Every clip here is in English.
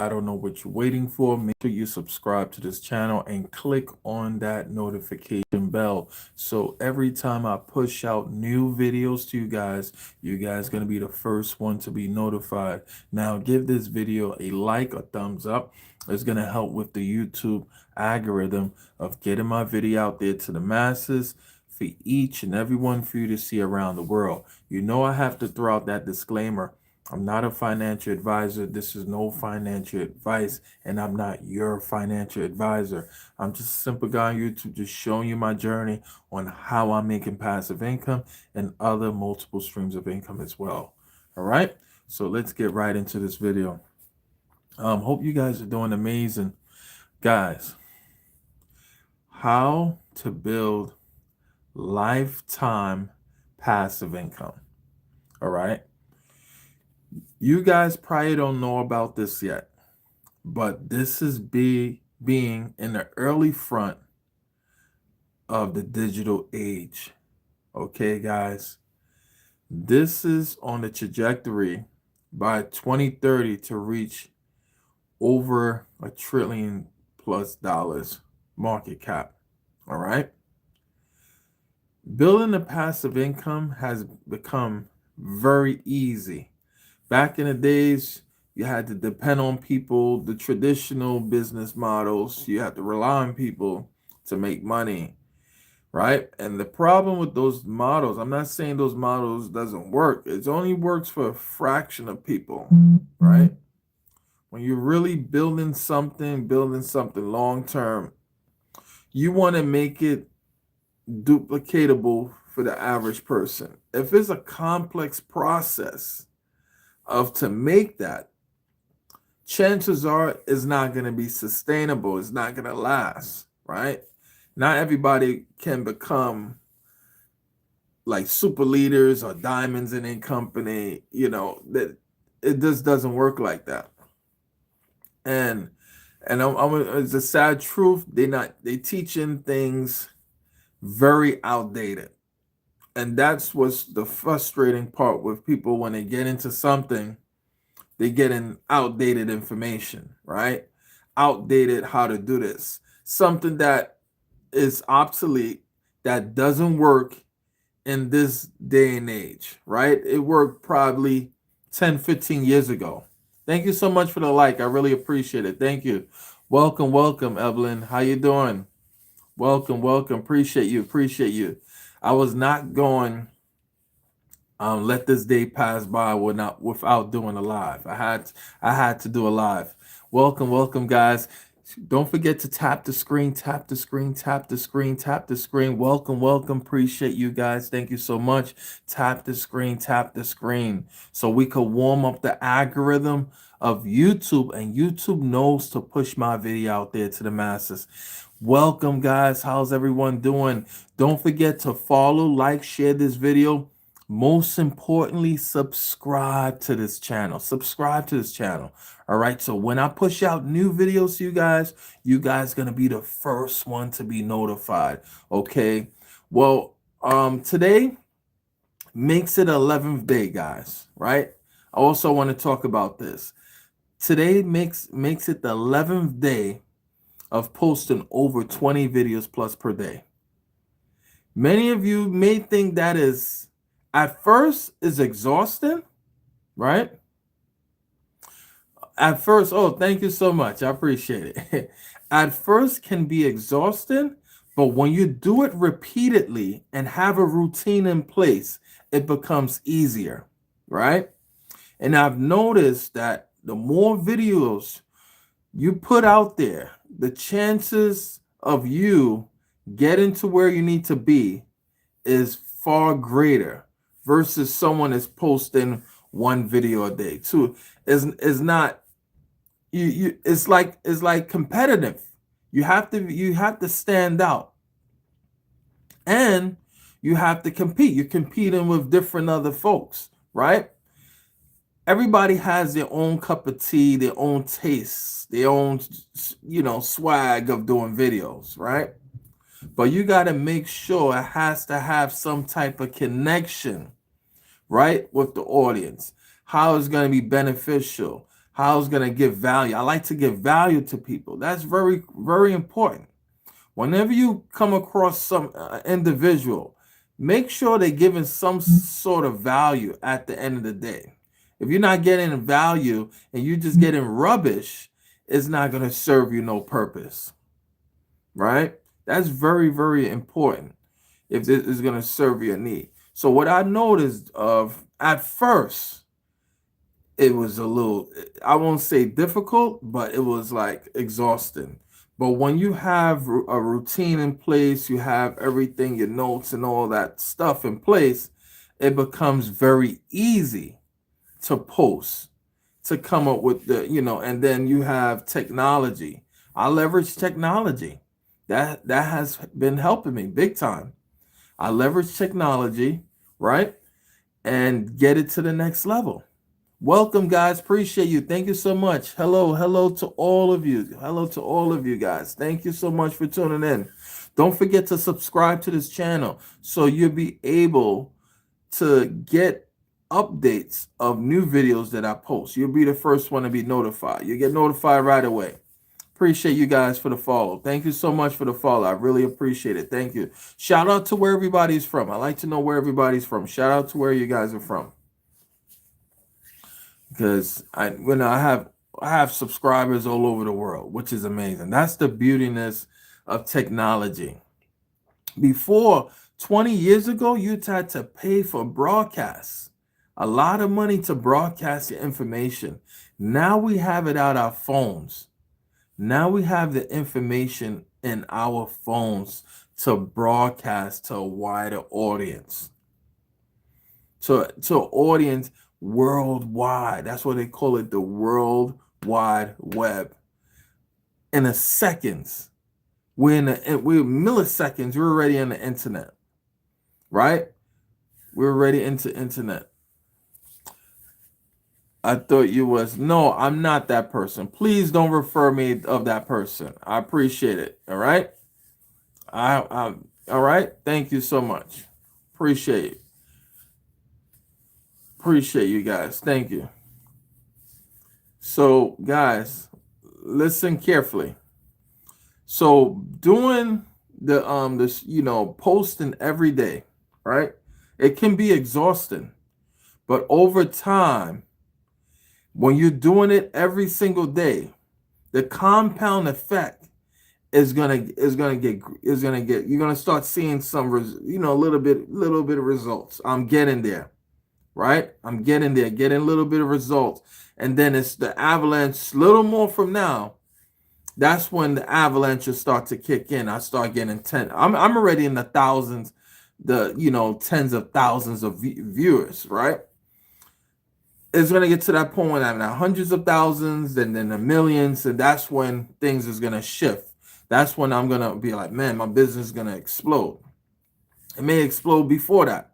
I don't know what you're waiting for. Make sure you subscribe to this channel and click on that notification bell. So every time I push out new videos to you guys going to be the first one to be notified. Now give this video a like, a thumbs up. It's going to help with the YouTube algorithm of getting my video out there to the masses for each and every one for you to see around the world. You know I have to throw out that disclaimer. I'm not a financial advisor. This is no financial advice, and I'm not your financial advisor. I'm just a simple guy on YouTube just showing you my journey on how I'm making passive income and other multiple streams of income as well. All right, so let's get right into this video. Hope you guys are doing amazing. Guys, how to build lifetime passive income. All right. You guys probably don't know about this yet, but this is being in the early front of the digital age. Okay, guys, this is on the trajectory by 2030 to reach over $1 trillion+ market cap. All right. Building a passive income has become very easy. Back in the days, you had to depend on people, the traditional business models. You had to rely on people to make money, right? And the problem with those models, I'm not saying those models doesn't work. It only works for a fraction of people, right? When you're really building something long term, you want to make it duplicatable for the average person. If it's a complex process to make that, chances are it's not going to be sustainable. It's not going to last, right? Not everybody can become like super leaders or diamonds in a company. That it just doesn't work like that. And it's a sad truth. They teaching things very outdated. And that's what's the frustrating part with people when they get into something. They get in outdated information, right? Outdated how to do this. Something that is obsolete, that doesn't work in this day and age, right? It worked probably 10, 15 years ago. Thank you so much for the like. I really appreciate it. Thank you. Welcome, Evelyn. How you doing? Welcome. Appreciate you. I was not going let this day pass by without doing a live. I had to do a live. Welcome, guys. Don't forget to tap the screen. Welcome. Appreciate you guys. Thank you so much. Tap the screen, so we could warm up the algorithm of YouTube, and YouTube knows to push my video out there to the masses. Welcome, guys. How's everyone doing? Don't forget to follow, like, share this video. Most importantly, subscribe to this channel. All right. So when I push out new videos to you guys gonna be the first one to be notified. Okay. Well, today makes it 11th day, guys. Right. I also want to talk about this. Today makes it the 11th day of posting over 20 videos plus per day. Many of you may think that is at first is exhausting, right? At first, oh, thank you so much. I appreciate it. At first can be exhausting, but when you do it repeatedly and have a routine in place, it becomes easier, right? And I've noticed that the more videos you put out there, the chances of you getting to where you need to be is far greater versus someone is posting one video a day. Two is not you it's like competitive. You have to stand out, and you have to compete. You're competing with different other folks, right? Everybody has their own cup of tea, their own tastes, their own swag of doing videos, right? But you got to make sure it has to have some type of connection, right, with the audience. How it's going to be beneficial, how I was going to give value. I like to give value to people. That's very, very important. Whenever you come across some individual, make sure they're giving some sort of value at the end of the day. If you're not getting value and you're just getting rubbish, it's not going to serve you no purpose, right? That's very, very important if this is going to serve your need. So what I noticed of at first, it was a little, I won't say difficult, but it was like exhausting. But when you have a routine in place, you have everything, your notes and all that stuff in place, it becomes very easy to post, to come up with the, and then you have technology. I leverage technology. That has been helping me big time. I leverage technology, right? And get it to the next level. Welcome, guys. Appreciate you. Thank you so much. Hello to all of you. Hello to all of you guys. Thank you so much for tuning in. Don't forget to subscribe to this channel so you'll be able to get updates of new videos that I post. You'll be the first one to be notified. You get notified right away. Appreciate you guys for the follow. Thank you so much for the follow. I really appreciate it. Thank you. Shout out to where everybody's from. I like to know where everybody's from. Shout out to where you guys are from. Because I have subscribers all over the world, which is amazing. That's the beautiness of technology. Before 20 years ago, you had to pay for broadcasts, a lot of money to broadcast your information. Now we have it out our phones. Now we have the information in our phones to broadcast to a wider audience, to audience worldwide. That's what they call it, the World Wide Web. In a seconds, we're milliseconds, we're already on the internet, right? We're already into internet. I thought you was, no, I'm not that person. Please don't refer me of that person. I appreciate it. All right. All right. Thank you so much. Appreciate it. Appreciate you guys. Thank you. So guys, listen carefully. So doing the this, posting every day, right? It can be exhausting, but over time, when you're doing it every single day, the compound effect is gonna get you're gonna start seeing some a little bit of results. I'm getting there, right? I'm getting there, getting a little bit of results, and then it's the avalanche. Little more from now, that's when the avalanche will start to kick in. I start getting 10. I'm already in the thousands, tens of thousands of viewers, right? It's going to get to that point when I'm at hundreds of thousands and then the millions. And that's when things is going to shift. That's when I'm going to be like, man, my business is going to explode. It may explode before that,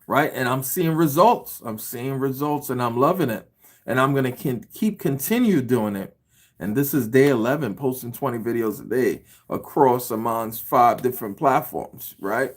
right? And I'm seeing results. I'm seeing results and I'm loving it. And I'm going to continue doing it. And this is day 11, posting 20 videos a day across amongst 5 different platforms, right?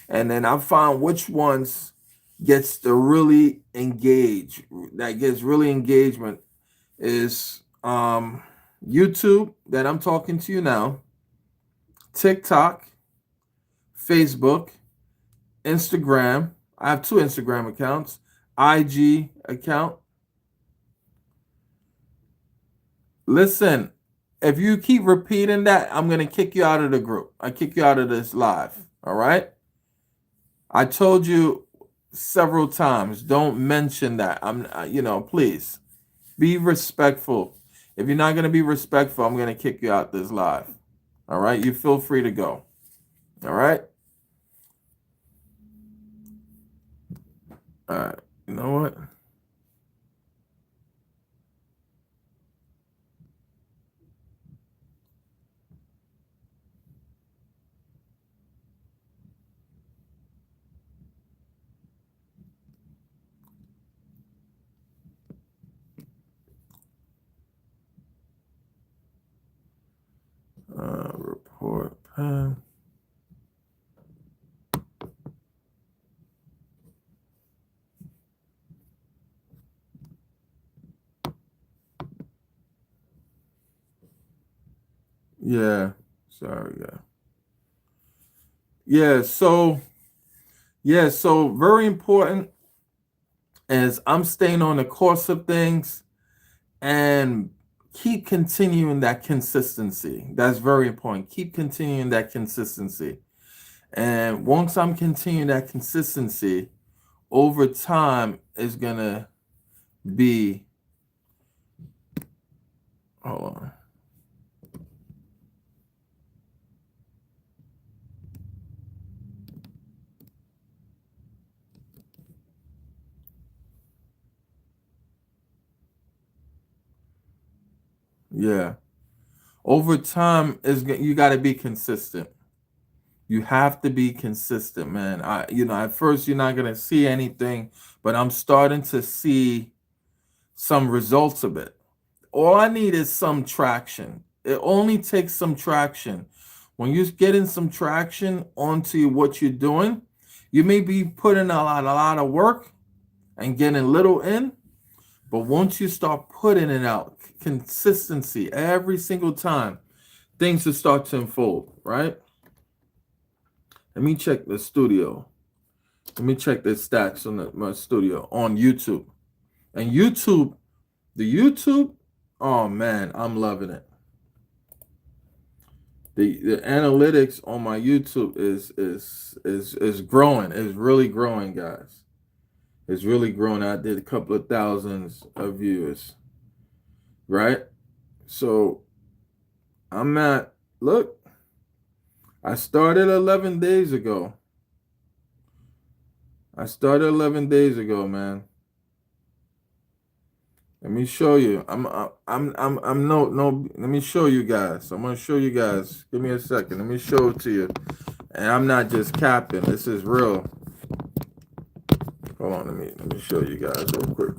And then I found which ones gets to really engage, that gets really engagement, is YouTube, that I'm talking to you now, TikTok, Facebook, Instagram. I have 2 Instagram accounts, IG account. Listen, if you keep repeating that, I'm going to kick you out of the group. I kick you out of this live. All right. I told you several times, don't mention that. Please be respectful. If you're not going to be respectful, I'm going to kick you out this live. All right. You feel free to go. All right. All right. You know what? Report pen. Yeah. Sorry, yeah. Yeah, so very important as I'm staying on the course of things and keep continuing that consistency. That's very important. Keep continuing that consistency. And once I'm continuing that consistency, over time is gonna be, hold on. Yeah. Over time you got to be consistent. You have to be consistent, man. At first you're not gonna see anything, but I'm starting to see some results of it. All I need is some traction. It only takes some traction. When you're getting some traction onto what you're doing, you may be putting a lot of work and getting little in, but once you start putting it out, consistency every single time, things will start to unfold, right? Let me check the studio. Let me check the stats on my studio on YouTube. And YouTube, oh man, I'm loving it. The analytics on my YouTube is growing. It's really growing, guys. It's really growing. I did a couple of thousands of viewers, right? So I'm at, look, I started 11 days ago. Man. Let me show you. I'm no. Let me show you guys. I'm gonna show you guys. Give me a second. Let me show it to you. And I'm not just capping. This is real. Hold on. Let me show you guys real quick.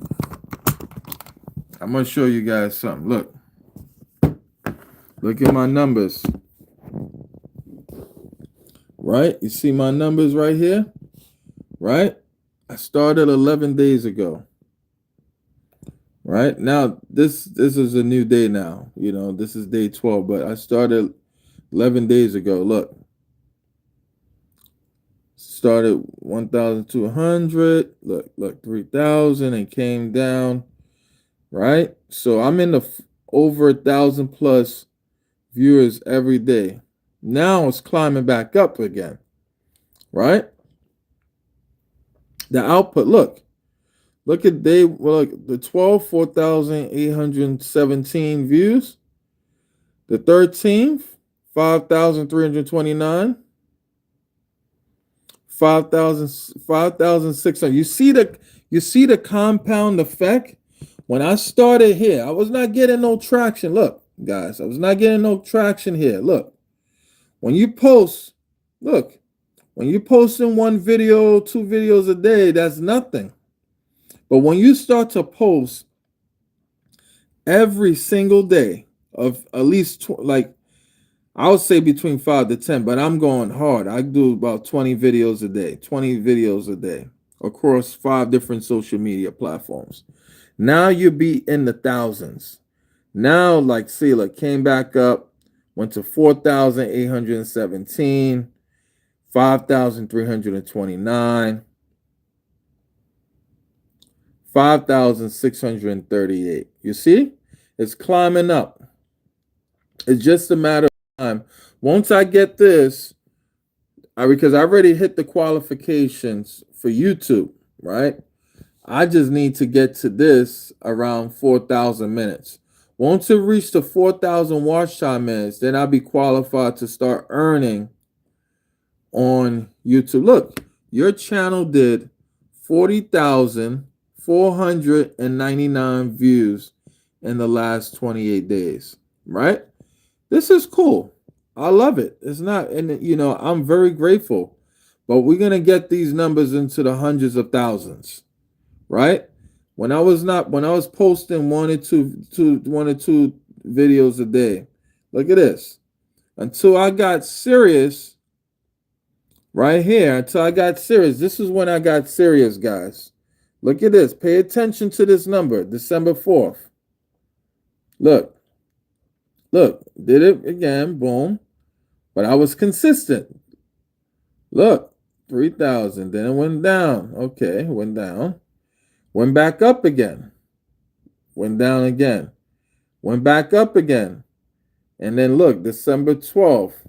I'm gonna show you guys something. Look at my numbers. Right? You see my numbers right here? Right? I started 11 days ago. Right? Now this is a new day now. This is day 12, but I started 11 days ago. Look. Started 1,200. Look, 3,000 and came down. Right? So I'm in the over 1,000 plus viewers every day. Now it's climbing back up again. Right? The output, look at the 12, 4,817 views. The 13th, 5,329. 5,600. You see the compound effect? When I started here, I was not getting no traction. Look, guys, I was not getting no traction here. Look. When you post, when you're posting one video, 2 videos a day, that's nothing. But when you start to post every single day of at least I would say between 5 to 10, but I'm going hard. I do about 20 videos a day across 5 different social media platforms. Now you'll be in the thousands. Now, came back up, went to 4,817, 5,329, 5,638. You see? It's climbing up. It's just a matter of time. Once I get this, because I already hit the qualifications for YouTube, right? I just need to get to this around 4,000 minutes. Once it reach to 4,000 watch time minutes, then I'll be qualified to start earning on YouTube. Look, your channel did 40,499 views in the last 28 days, right? This is cool. I love it. It's not, and I'm very grateful. But we're gonna get these numbers into the hundreds of thousands, right? When I was posting one or two videos a day, look at this. Until I got serious, right here, until I got serious. This is when I got serious, guys. Look at this. Pay attention to this number, December 4th. Look, Look, did it again, boom. But I was consistent. Look, 3,000. Then it went down. Okay, went down. Went back up again. Went down again. Went back up again. And then look, December 12th.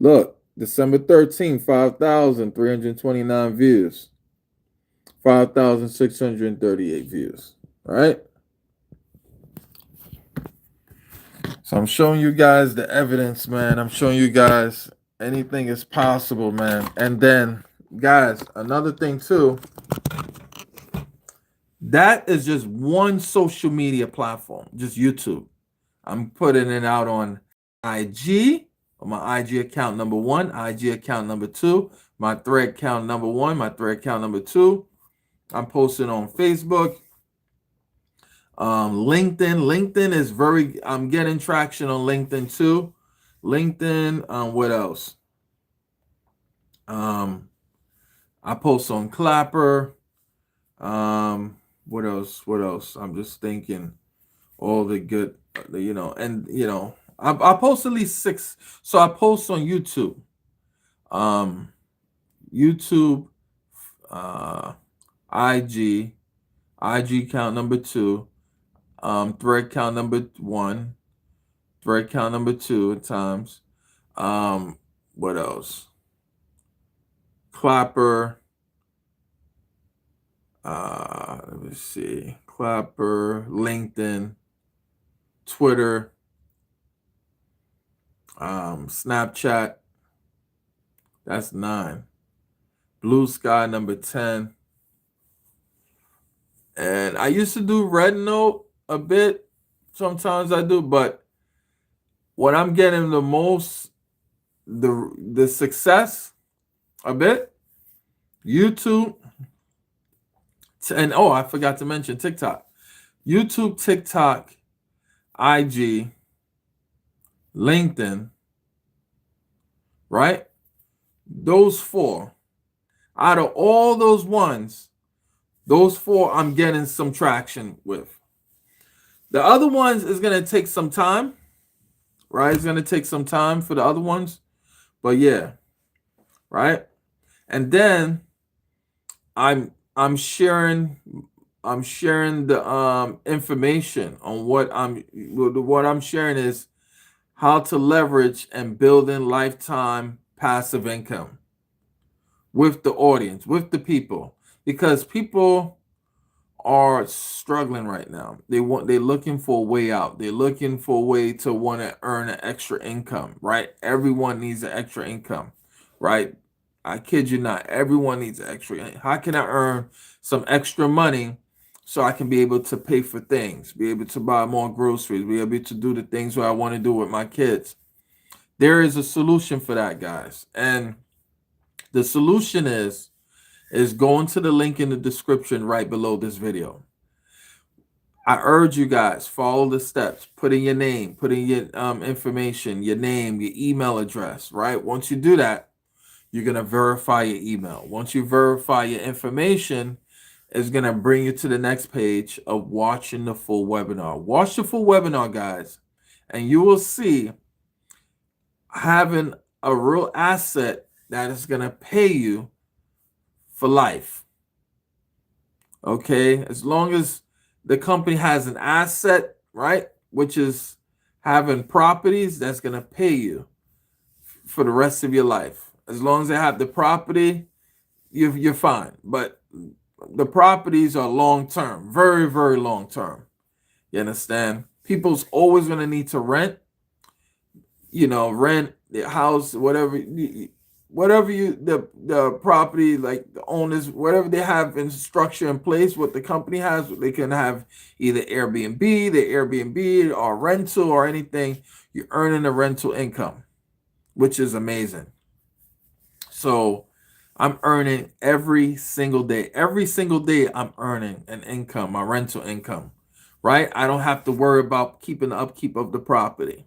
Look, December 13th, 5,329 views. 5,638 views. All right. So I'm showing you guys the evidence, man. I'm showing you guys anything is possible, man. And then, guys, another thing too. That is just one social media platform, just YouTube. I'm putting it out on IG, on my IG account number 1, IG account number 2, my Thread account number 1, my Thread account number 2. I'm posting on Facebook, LinkedIn is I'm getting traction on LinkedIn too. LinkedIn, what else? I post on Clapper. What else? I'm just thinking all the good, I post at least 6. So I post on YouTube. YouTube, IG count number 2, Thread count number 1, Thread count number 2 at times. What else? Clapper. Let me see. Clapper, LinkedIn, Twitter, Snapchat. That's 9. Blue Sky number 10. And I used to do Red Note a bit. Sometimes I do, but what I'm getting the most, the success a bit, YouTube, and I forgot to mention TikTok. YouTube, TikTok, IG, LinkedIn, right? Those 4. Out of all those ones, those 4 I'm getting some traction with. The other ones is going to take some time, right? It's going to take some time for the other ones. But yeah, right? And then I'm sharing the information on what I'm sharing is how to leverage and build in lifetime passive income with the audience, with the people, because people are struggling right now. They're looking for a way out. They're looking for a way to want to earn an extra income, right? Everyone needs an extra income, right? I kid you not. Everyone needs an extra. How can I earn some extra money so I can be able to pay for things, be able to buy more groceries, be able to do the things what I want to do with my kids? There is a solution for that, guys. And the solution is going to the link in the description right below this video. I urge you guys, follow the steps. Put in your name, put in your information, your name, your email address, right? Once you do that, you're going to verify your email. Once you verify your information, it's going to bring you to the next page of watching the full webinar. Watch the full webinar, guys, and you will see having a real asset that is going to pay you for life. Okay, as long as the company has an asset, right, which is having properties, that's going to pay you for the rest of your life. As long as they have the property, you're fine. But the properties are long term, very, very long term. You understand? People's always going to need to rent, rent their house, whatever the property, like the owners, whatever they have in structure in place, what the company has, they can have either Airbnb or rental or anything. You're earning a rental income, which is amazing. So I'm earning every single day. Every single day I'm earning an income, my rental income, right? I don't have to worry about keeping the upkeep of the property.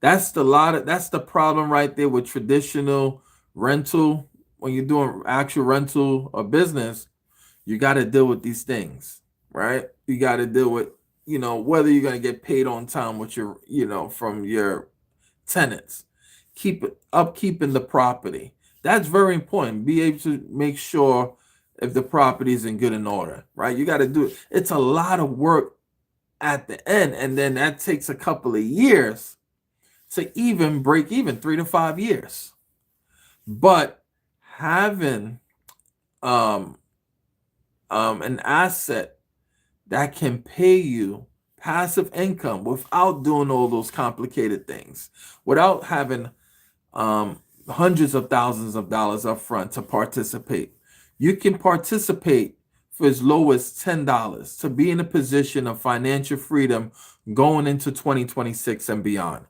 That's the problem right there with traditional rental. When you're doing actual rental or business, you got to deal with these things, right? You got to deal with whether you're going to get paid on time with your, from your tenants. Upkeeping the property. That's very important. Be able to make sure if the property is in good in order, right? You got to do it. It's a lot of work at the end, and then that takes a couple of years to even break even, 3 to 5 years. But having an asset that can pay you passive income without doing all those complicated things, without having hundreds of thousands of dollars up front to participate. You can participate for as low as $10 to be in a position of financial freedom going into 2026 and beyond.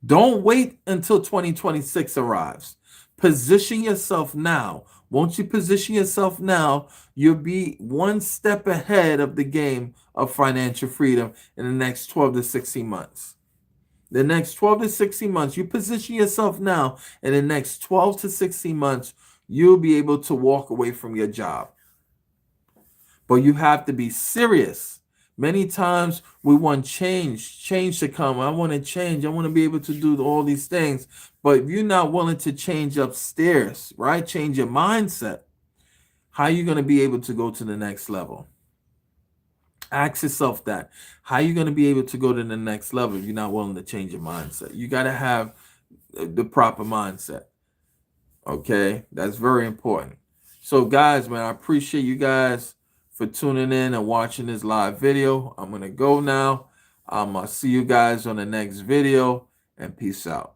Don't wait until 2026 arrives. Position yourself now. Once you position yourself now, you'll be one step ahead of the game of financial freedom in the next 12 to 16 months. The next 12 to 16 months, you position yourself now, in the next 12 to 16 months, you'll be able to walk away from your job. But you have to be serious. Many times we want change to come. I want to change. I want to be able to do all these things. But if you're not willing to change upstairs, right? Change your mindset. How are you going to be able to go to the next level? Ask yourself that. How are you going to be able to go to the next level if you're not willing to change your mindset? You got to have the proper mindset. Okay? That's very important. So guys, man, I appreciate you guys for tuning in and watching this live video. I'm going to go now. I'll see you guys on the next video, and peace out.